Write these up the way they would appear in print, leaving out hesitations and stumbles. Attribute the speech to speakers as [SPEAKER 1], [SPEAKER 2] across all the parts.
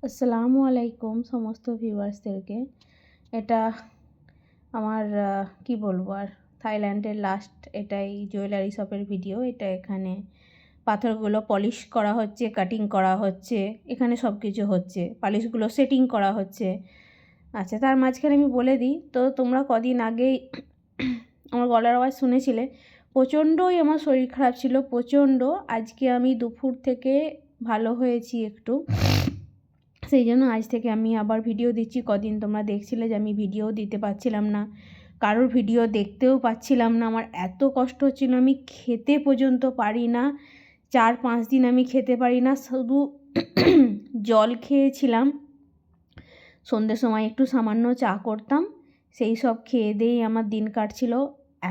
[SPEAKER 1] আসসালামু আলাইকুম সমস্ত ভিউয়ার্সদেরকে। এটা আমার কি বলবো আর, থাইল্যান্ডের লাস্ট এটাই জুয়েলারি শপের ভিডিও। এটা এখানে পাথরগুলো পলিশ করা হচ্ছে, কাটিং করা হচ্ছে, এখানে সব কিছু হচ্ছে, পালিশগুলো সেটিং করা হচ্ছে। আচ্ছা, তার মাঝখানে আমি বলে দিই, তো তোমরা কদিন আগেই আমার গলার আওয়াজ শুনেছিলে। প্রচণ্ডই আমার শরীর খারাপ ছিল, প্রচণ্ড। আজকে আমি দুপুর থেকে ভালো হয়েছি একটু, সেই জন্য আজ থেকে আমি আবার ভিডিও দিচ্ছি। কদিন তোমরা দেখছিলে যে আমি ভিডিও দিতে পারছিলাম না, কারোর ভিডিও দেখতেও পাচ্ছিলাম না। আমার এত কষ্ট হচ্ছিল, আমি খেতে পর্যন্ত পারি না। 4-5 দিন আমি খেতে পারি না, শুধু জল খেয়েছিলাম। সন্ধ্যের সময় একটু সামান্য চা করতাম, সেই সব খেয়ে দিয়েই আমার দিন কাটছিল।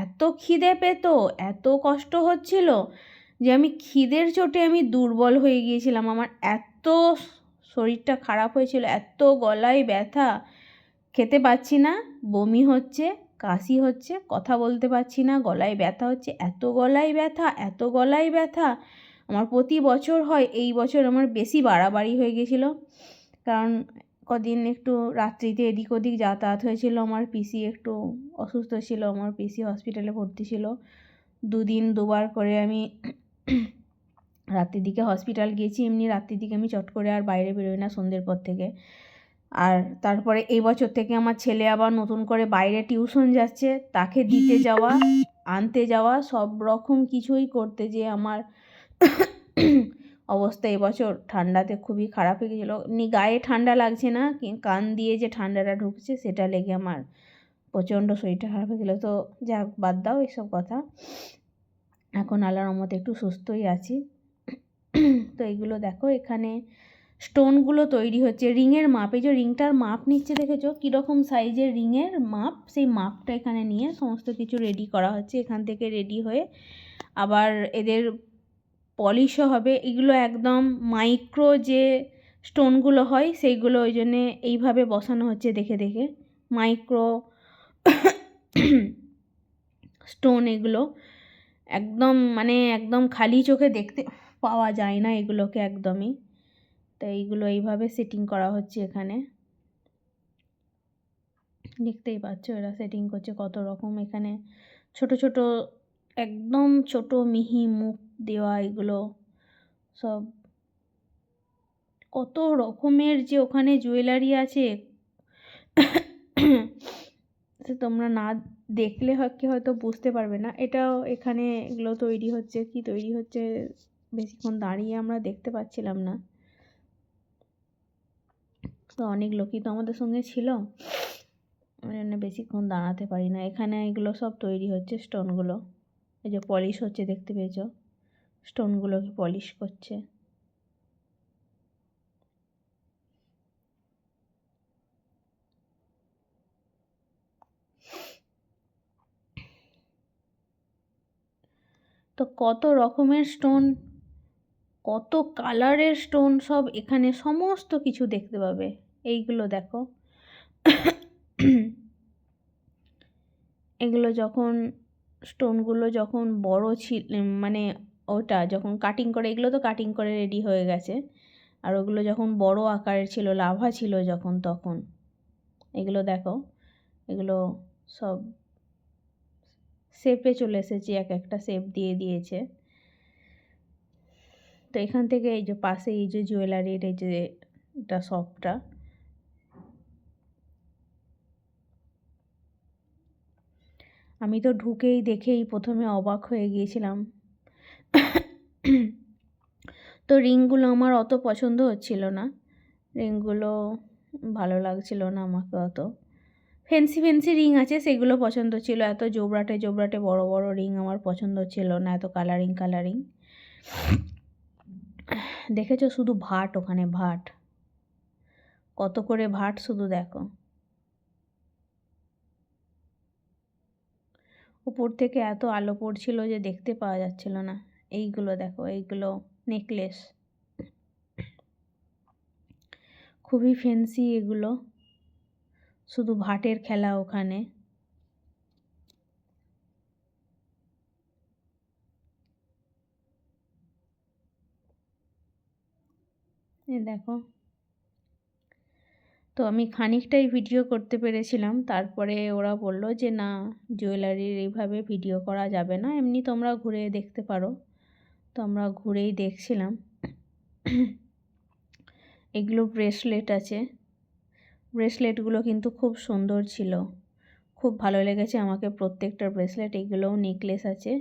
[SPEAKER 1] এত খিদে পেত, এত কষ্ট হচ্ছিল যে আমি খিদের চোটে আমি দুর্বল হয়ে গিয়েছিলাম। আমার এত শরীরটা খারাপ হয়েছিল, এত গলায় ব্যথা, খেতে পাচ্ছি না, বমি হচ্ছে, কাশি হচ্ছে, কথা বলতে পারছি না, গলায় ব্যথা হচ্ছে, এত গলায় ব্যথা, এত গলায় ব্যথা। আমার প্রতি বছর হয়, এই বছর আমার বেশি বাড়াবাড়ি হয়ে গেছিলো। কারণ কদিন একটু রাত্রিতে এদিক ওদিক যাতায়াত হয়েছিল, আমার পিসি একটু অসুস্থ ছিল, আমার পিসি হসপিটালে ভর্তি ছিল। 2 দিন 2 বার করে আমি রাত্রির দিকে হসপিটাল গিয়েছি। এমনি রাত্রির দিকে আমি চট করে আর বাইরে বেরোই না সন্ধ্যের পর থেকে। আর তারপরে এই বছর থেকে আমার ছেলে আবার নতুন করে বাইরে টিউশন যাচ্ছে, তাকে দিতে যাওয়া, আনতে যাওয়া, সব রকম কিছুই করতে যেয়ে আমার অবস্থা এবছর ঠান্ডাতে খুবই খারাপ হয়ে গেছিলো। গায়ে ঠান্ডা লাগছে না, কান দিয়ে যে ঠান্ডাটা ঢুকছে সেটা লেগে আমার প্রচণ্ড শরীরটা খারাপ হয়ে গেলো। তো যাক, বাদ দাও এসব কথা। এখন আল্লাহর রহমতে একটু সুস্থই আছি। তো এইগুলো দেখো, এখানে স্টোনগুলো তৈরি হচ্ছে, রিংয়ের মাপ। এই যে রিংটার মাপ নিচ্ছে, দেখেছো কীরকম সাইজের রিংয়ের মাপ, সেই মাপটা এখানে নিয়ে সমস্ত কিছু রেডি করা হচ্ছে। এখান থেকে রেডি হয়ে আবার এদের পলিশও হবে। এগুলো একদম মাইক্রো যে স্টোনগুলো হয় সেইগুলো, ওই জন্যে এইভাবে বসানো হচ্ছে দেখে দেখে। মাইক্রো স্টোন এগুলো একদম, মানে একদম খালি চোখে দেখতে পাওয়া যায় না এগুলোকে একদমই। তো এইগুলো এইভাবে সেটিং করা হচ্ছে এখানে, দেখতেই পাচ্ছ এরা সেটিং করছে কত রকম। এখানে ছোট ছোট, একদম ছোট মিহি মুখ দেওয়া, এগুলো সব কত রকমের যে ওখানে জুয়েলারি আছে, তোমরা না দেখলে হয়তো বুঝতে পারবে না। এটাও এখানে এগুলো তৈরি হচ্ছে, কি তৈরি হচ্ছে বেশিক্ষণ দাঁড়িয়ে আমরা দেখতে পাচ্ছিলাম না। তো অনেক লোকই তো আমাদের সঙ্গে ছিল, ওই জন্য বেশিক্ষণ দাঁড়াতে পারি না। এখানে এগুলো সব তৈরি হচ্ছে, স্টোনগুলো এই যে পলিশ হচ্ছে, দেখতে পেয়েছো স্টোনগুলোকে পলিশ করছে। তো কত রকমের স্টোন, কত কালারের স্টোন, সব এখানে সমস্ত কিছু দেখতে পাবে। এইগুলো দেখো, এগুলো যখন স্টোনগুলো যখন বড় ছিল, মানে ওটা যখন কাটিং করে, এগুলো তো কাটিং করে রেডি হয়ে গেছে, আর ওগুলো যখন বড় আকারের ছিল, লাভা ছিল যখন, তখন এগুলো দেখো, এগুলো সব শেপে চলে এসেছে, এক একটা শেপ দিয়ে দিয়েছে। তো এখান থেকে এই যে পাশে এই যে জুয়েলারির এই যে এটা শপটা, আমি তো ঢুকেই দেখেই প্রথমে অবাক হয়ে গিয়েছিলাম। তো রিংগুলো আমার অত পছন্দ হচ্ছিল না, রিংগুলো ভালো লাগছিল না আমাকে অত। ফ্যান্সি ফ্যান্সি রিং আছে সেগুলো পছন্দ ছিল, এত জোবরাটে জোবরাটে বড় বড় রিং আমার পছন্দ ছিল না, এত কালারিং কালারিং। দেখেছো শুধু ভাট, ওখানে ভাট, কত করে ভাট শুধু দেখো। উপর থেকে এত আলো পড়ছিল যে দেখতে পাওয়া যাচ্ছিল না। এইগুলো দেখো, এইগুলো নেকলেস, খুবই ফ্যান্সি এগুলো, শুধু ভাটের খেলা ওখানে। এই দেখো, তো আমি খানিকটাই ভিডিও করতে পেরেছিলাম, তারপরে ওরা বলল যে না, জুয়েলারির এইভাবে ভিডিও করা যাবে না, এমনি তোমরা ঘুরে দেখতে পারো। তো আমরা ঘুরেই দেখছিলাম। এগুলো ব্রেসলেট আছে, ব্রেসলেটগুলো কিন্তু খুব সুন্দর ছিল, খুব ভালো লেগেছে আমাকে প্রত্যেকটা ব্রেসলেট। এগুলোও নেকলেস আছে।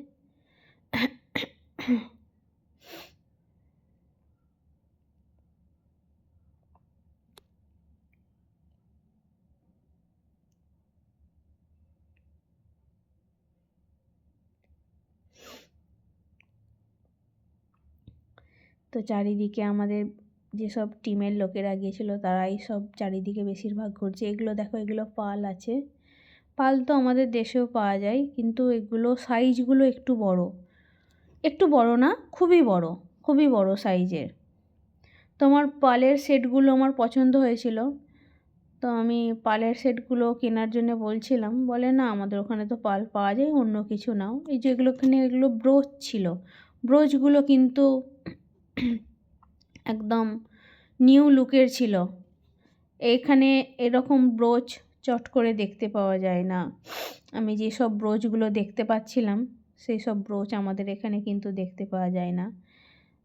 [SPEAKER 1] তো চারিদিকে আমাদের যেসব টিমের লোকেরা গিয়েছিল তারাই সব চারিদিকে বেশিরভাগ ঘুরছে। এগুলো দেখো, এগুলো পাল আছে। পাল তো আমাদের দেশেও পাওয়া যায়, কিন্তু এগুলো সাইজগুলো একটু বড়, একটু বড় না, খুবই বড়, খুবই বড় সাইজের। তো আমার পালের সেটগুলো আমার পছন্দ হয়েছিল, তো আমি পালের সেটগুলো কেনার জন্য বলছিলাম, বলে না আমাদের ওখানে তো পাল পাওয়া যায়, অন্য কিছু নাও। এই যে এগুলোখানে এগুলো ব্রোচ ছিল, ব্রোচগুলো কিন্তু একদম নিউ লুকের ছিল। এখানে এরকম ব্রোচ চট করে দেখতে পাওয়া যায় না। আমি যেসব ব্রোচগুলো দেখতে পাচ্ছিলাম সেই সব ব্রোচ আমাদের এখানে কিন্তু দেখতে পাওয়া যায় না।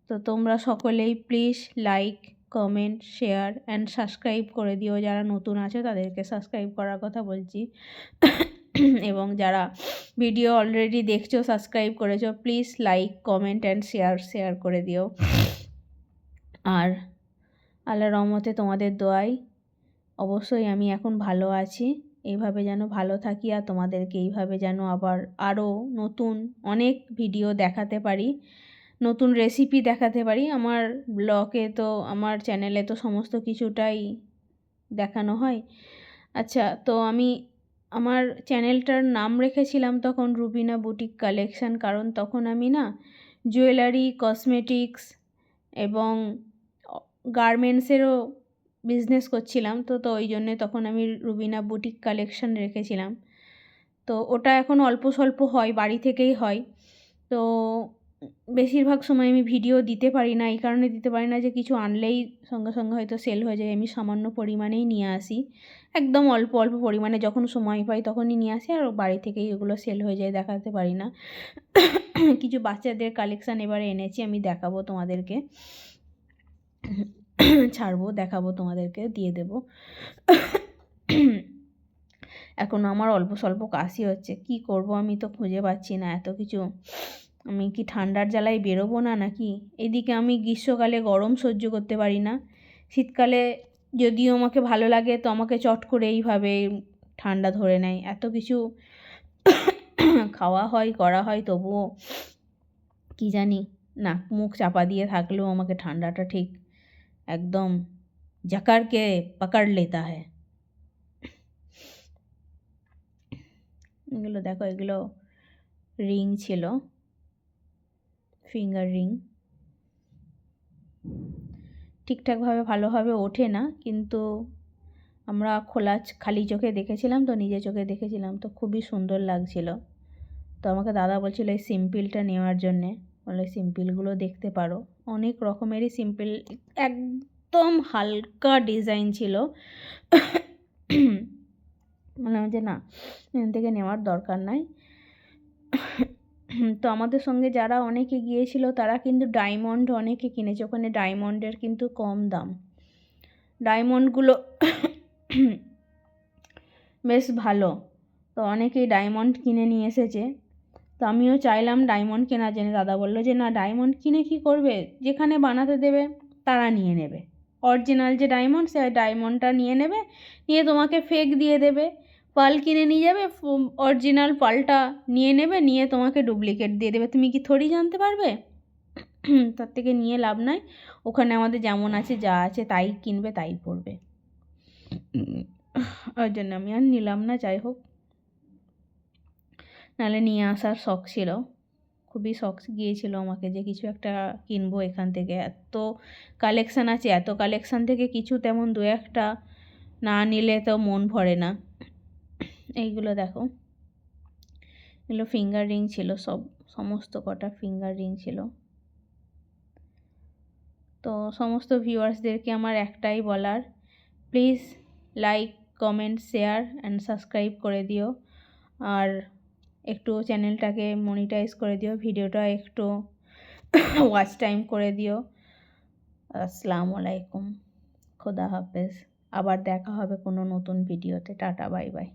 [SPEAKER 1] তো তোমরা সকলেই please like, comment, share and subscribe করে দিও। যারা নতুন আছে তাদেরকে সাবস্ক্রাইব করার কথা বলছি। এবং যারা ভিডিও অলরেডি দেখছো, সাবস্ক্রাইব করেছো, please like, comment and share করে দিও। আর আল্লাহর রহমতে তোমাদের দোয়ায় অবশ্যই আমি এখন ভালো আছি। এইভাবে যেন ভালো থাকি আর তোমাদেরকে এইভাবে যেন আবার আরও নতুন অনেক ভিডিও দেখাতে পারি, নতুন রেসিপি দেখাতে পারি। আমার ব্লগে তো, আমার চ্যানেলে তো সমস্ত কিছুটাই দেখানো হয়। আচ্ছা, তো আমি আমার চ্যানেলটার নাম রেখেছিলাম তখন রুবিনা বুটিক কালেকশান, কারণ তখন আমি না জুয়েলারি, কসমেটিক্স এবং গার্মেন্টসেরও বিজনেস করছিলাম। তো ওই জন্যে তখন আমি রুবিনা বুটিক কালেকশান রেখেছিলাম। তো ওটা এখন অল্প স্বল্প হয়, বাড়ি থেকেই হয়। তো বেশিরভাগ সময় আমি ভিডিও দিতে পারি না, এই কারণে দিতে পারি না যে কিছু আনলেই সঙ্গে সঙ্গে হয়তো সেল হয়ে যায়। আমি সামান্য পরিমাণেই নিয়ে আসি, একদম অল্প অল্প পরিমাণে, যখন সময় পাই তখনই নিয়ে আসি, আর বাড়ি থেকেই ওগুলো সেল হয়ে যায়, দেখাতে পারি না। কিছু বাচ্চাদের কালেকশান এবারে এনেছি, আমি দেখাবো তোমাদেরকে, ছাড়বো, দেখাবো তোমাদেরকে, দিয়ে দেবো। এখন আমার অল্প স্বল্প কাশি হচ্ছে, কি করব আমি তো খুঁজে পাচ্ছি না এত কিছু। আমি কি ঠান্ডার জ্বালায় বেরোবো না নাকি? এদিকে আমি গ্রীষ্মকালে গরম সহ্য করতে পারি না, শীতকালে যদিও আমাকে ভালো লাগে তো আমাকে চট করে এইভাবে ঠান্ডা ধরে নেয়। এত কিছু খাওয়া হয়, করা হয়, তবুও কি জানি, নাক মুখ চাপা দিয়ে থাকলেও আমাকে ঠান্ডাটা ঠিক একদম জাকারকে পাকড় লেতা হ্যায়। এগুলো দেখো, এগুলো রিং ছিল, ফিঙ্গার রিং। ঠিকঠাকভাবে ভালোভাবে ওঠে না, কিন্তু আমরা খালি চোখে দেখেছিলাম তো, নিজে চোখে দেখেছিলাম তো খুবই সুন্দর লাগছিল। তো আমাকে দাদা বলছিল এই সিম্পলটা নেওয়ার জন্যে, বলে সিম্পলগুলো দেখতে পারো। অনেক রকমেরই সিম্পল, একদম হালকা ডিজাইন ছিল। বললাম যে না, এখান থেকে নেওয়ার দরকার নাই। তো আমাদের সঙ্গে যারা অনেকে গিয়েছিল তারা কিন্তু ডায়মন্ড অনেকে কিনেছে, ওখানে ডায়মন্ডের কিন্তু কম দাম। ডায়মন্ডগুলো বেশ ভালো, তো অনেকেই ডায়মন্ড কিনে নিয়ে এসেছে। তো আমিও চাইলাম ডায়মন্ড কেনার জন্য। দাদা বললো যে না, ডায়মন্ড কিনে কি করবে, যেখানে বানাতে দেবে তারা নিয়ে নেবে। অরিজিনাল যে ডায়মন্ড, সে ডায়মন্ডটা নিয়ে নেবে, নিয়ে তোমাকে ফেক দিয়ে দেবে। পাল কিনে নিয়ে যাবে, অরিজিনাল পালটা নিয়ে নেবে, নিয়ে তোমাকে ডুপ্লিকেট দিয়ে দেবে। তুমি কি থোড়ি জানতে পারবে? তার থেকে নিয়ে লাভ নাই। ওখানে আমাদের যেমন আছে, যা আছে তাই কিনবে, তাই পড়বে। ওই জন্য আমি আর নিলাম না। যাই হোক, নাহলে নিয়ে আসার শখ ছিল, খুবই শখ গিয়েছিল আমাকে যে কিছু একটা কিনবো এখান থেকে। এত কালেকশান আছে, এত কালেকশান থেকে কিছু তেমন দু একটা না নিলে তো মন ভরে না। এইগুলো দেখো, এগুলো ফিঙ্গার রিং ছিল, সমস্ত কটা ফিঙ্গার রিং ছিল। তো সমস্ত ভিউয়ার্সদেরকে আমার একটাই বলার, please like, comment, share and subscribe করে দিও। আর একটু চ্যানেলটাকে মনিটাইজ করে দিও, ভিডিওটা একটু ওয়াচ টাইম করে দিও। আসসালামু আলাইকুম, খোদা হাফেজ। আবার দেখা হবে কোনো নতুন ভিডিওতে। Tata, bye bye.